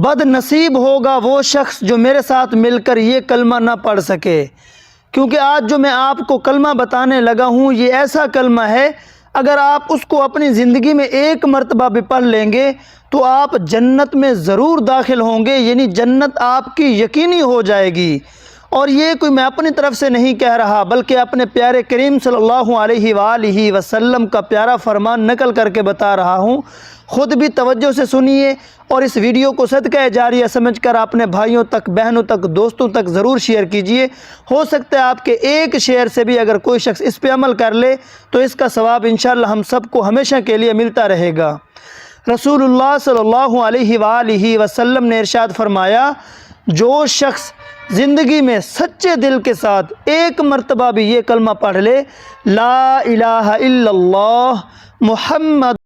بد نصیب ہوگا وہ شخص جو میرے ساتھ مل کر یہ کلمہ نہ پڑھ سکے، کیونکہ آج جو میں آپ کو کلمہ بتانے لگا ہوں یہ ایسا کلمہ ہے، اگر آپ اس کو اپنی زندگی میں ایک مرتبہ بھی پڑھ لیں گے تو آپ جنت میں ضرور داخل ہوں گے، یعنی جنت آپ کی یقینی ہو جائے گی۔ اور یہ کوئی میں اپنی طرف سے نہیں کہہ رہا، بلکہ اپنے پیارے کریم صلی اللہ علیہ وآلہ وسلم کا پیارا فرمان نقل کر کے بتا رہا ہوں۔ خود بھی توجہ سے سنیے اور اس ویڈیو کو صدقہ جاریہ سمجھ کر اپنے بھائیوں تک، بہنوں تک، دوستوں تک ضرور شیئر کیجئے۔ ہو سکتا ہے آپ کے ایک شیئر سے بھی اگر کوئی شخص اس پہ عمل کر لے تو اس کا ثواب انشاءاللہ ہم سب کو ہمیشہ کے لیے ملتا رہے گا۔ رسول اللہ صلی اللہ علیہ وآلہ وسلم نے ارشاد فرمایا، جو شخص زندگی میں سچے دل کے ساتھ ایک مرتبہ بھی یہ کلمہ پڑھ لے، لا الہ الا اللہ محمد